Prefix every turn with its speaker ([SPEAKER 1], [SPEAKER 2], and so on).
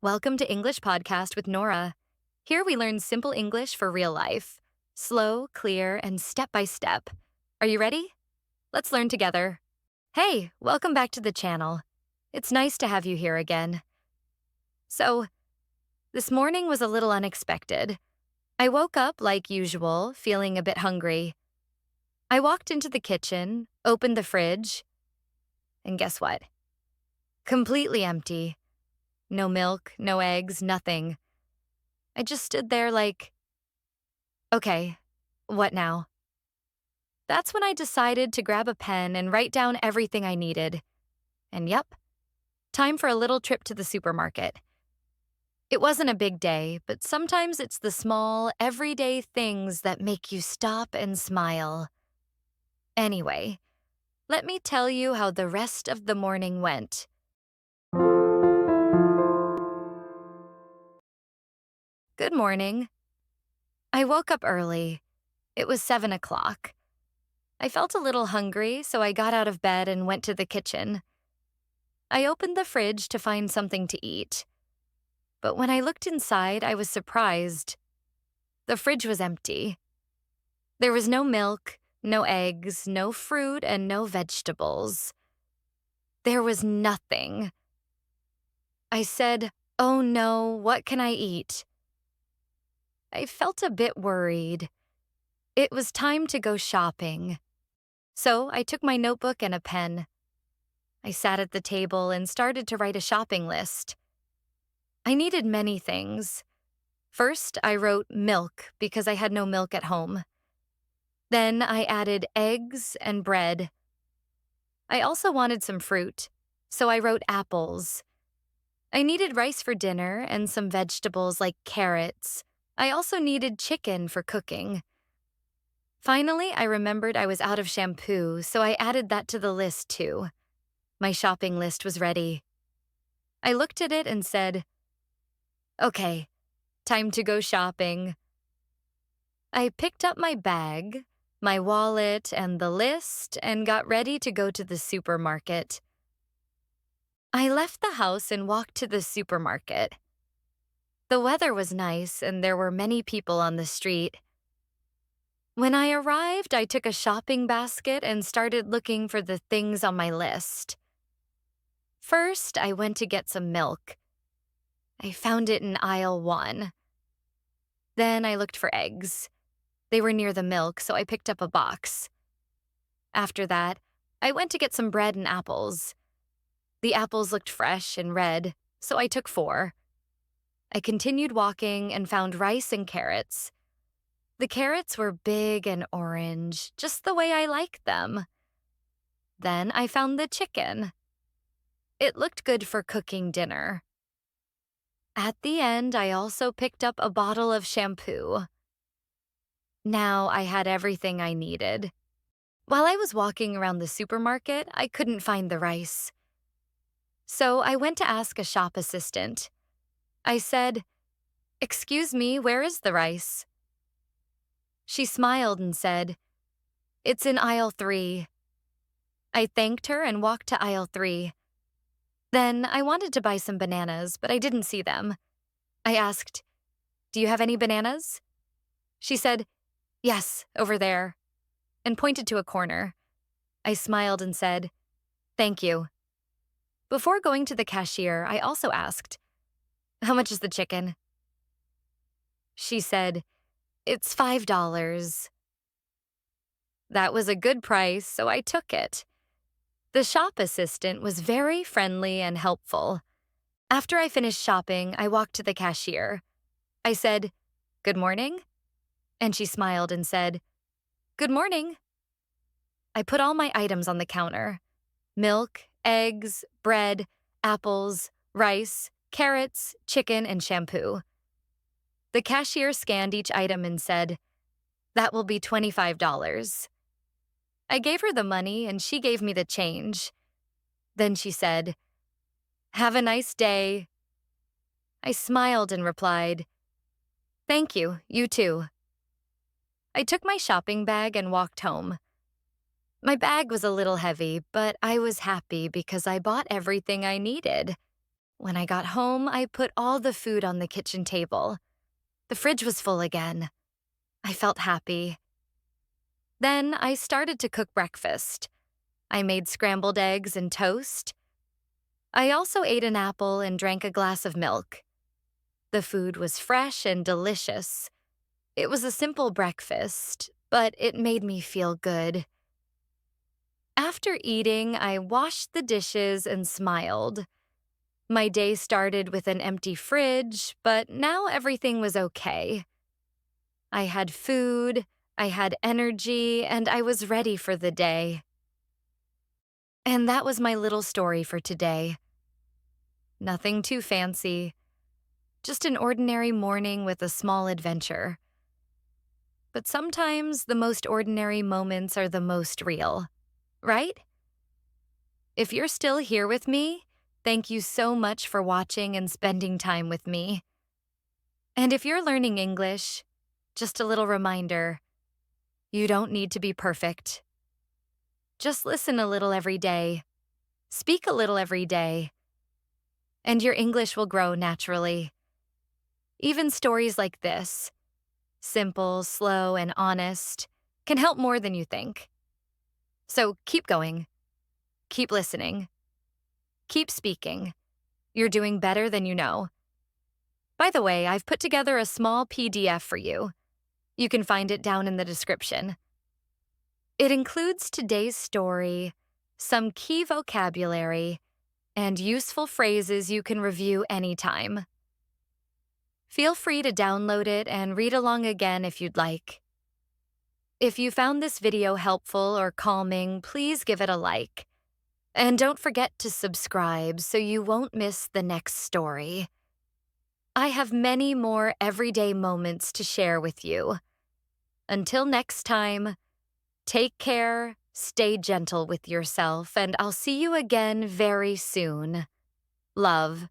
[SPEAKER 1] Welcome to English Podcast with Nora. Here we learn simple English for real life. Slow, clear, and step by step. Are you ready? Let's learn together. Hey, welcome back to the channel. It's nice to have you here again. So, this morning was a little unexpected. I woke up like usual, feeling a bit hungry. I walked into the kitchen, opened the fridge, and guess what? Completely empty. No milk, no eggs, nothing. I just stood there like, okay, what now? That's when I decided to grab a pen and write down everything I needed. And yep, time for a little trip to the supermarket. It wasn't a big day, but sometimes it's the small, everyday things that make you stop and smile. Anyway, let me tell you how the rest of the morning went. Good morning. I woke up early. It was 7 o'clock. I felt a little hungry, so I got out of bed and went to the kitchen. I opened the fridge to find something to eat. But when I looked inside, I was surprised. The fridge was empty. There was no milk, no eggs, no fruit, and no vegetables. There was nothing. I said, "Oh no, what can I eat?" I felt a bit worried. It was time to go shopping. So I took my notebook and a pen. I sat at the table and started to write a shopping list. I needed many things. First, I wrote milk because I had no milk at home. Then I added eggs and bread. I also wanted some fruit, so I wrote apples. I needed rice for dinner and some vegetables like carrots. I also needed chicken for cooking. Finally, I remembered I was out of shampoo, so I added that to the list too. My shopping list was ready. I looked at it and said, "Okay, time to go shopping." I picked up my bag, my wallet, and the list and got ready to go to the supermarket. I left the house and walked to the supermarket. The weather was nice and there were many people on the street. When I arrived, I took a shopping basket and started looking for the things on my list. First, I went to get some milk. I found it in aisle 1. Then I looked for eggs. They were near the milk, so I picked up a box. After that, I went to get some bread and apples. The apples looked fresh and red, so I took 4. I continued walking and found rice and carrots. The carrots were big and orange, just the way I like them. Then I found the chicken. It looked good for cooking dinner. At the end, I also picked up a bottle of shampoo. Now I had everything I needed. While I was walking around the supermarket, I couldn't find the rice. So I went to ask a shop assistant. I said, "Excuse me, where is the rice?" She smiled and said, "It's in aisle 3. I thanked her and walked to aisle 3. Then I wanted to buy some bananas, but I didn't see them. I asked, "Do you have any bananas?" She said, "Yes, over there," and pointed to a corner. I smiled and said, "Thank you." Before going to the cashier, I also asked, "How much is the chicken?" She said, "It's $5. That was a good price, so I took it. The shop assistant was very friendly and helpful. After I finished shopping, I walked to the cashier. I said, "Good morning?" And she smiled and said, "Good morning." I put all my items on the counter: milk, eggs, bread, apples, rice, carrots, chicken, and shampoo. The cashier scanned each item and said, "That will be $25. I gave her the money and she gave me the change. Then she said, "Have a nice day." I smiled and replied, "Thank you, you too." I took my shopping bag and walked home. My bag was a little heavy, but I was happy because I bought everything I needed. When I got home, I put all the food on the kitchen table. The fridge was full again. I felt happy. Then I started to cook breakfast. I made scrambled eggs and toast. I also ate an apple and drank a glass of milk. The food was fresh and delicious. It was a simple breakfast, but it made me feel good. After eating, I washed the dishes and smiled. My day started with an empty fridge, but now everything was okay. I had food, I had energy, and I was ready for the day. And that was my little story for today. Nothing too fancy, just an ordinary morning with a small adventure. But sometimes the most ordinary moments are the most real, right? If you're still here with me, thank you so much for watching and spending time with me. And if you're learning English, just a little reminder, you don't need to be perfect. Just listen a little every day, speak a little every day, and your English will grow naturally. Even stories like this, simple, slow, and honest, can help more than you think. So keep going, keep listening, keep speaking. You're doing better than you know. By the way, I've put together a small PDF for you. You can find it down in the description. It includes today's story, some key vocabulary, and useful phrases you can review anytime. Feel free to download it and read along again if you'd like. If you found this video helpful or calming, please give it a like. And don't forget to subscribe so you won't miss the next story. I have many more everyday moments to share with you. Until next time, take care, stay gentle with yourself, and I'll see you again very soon. Love.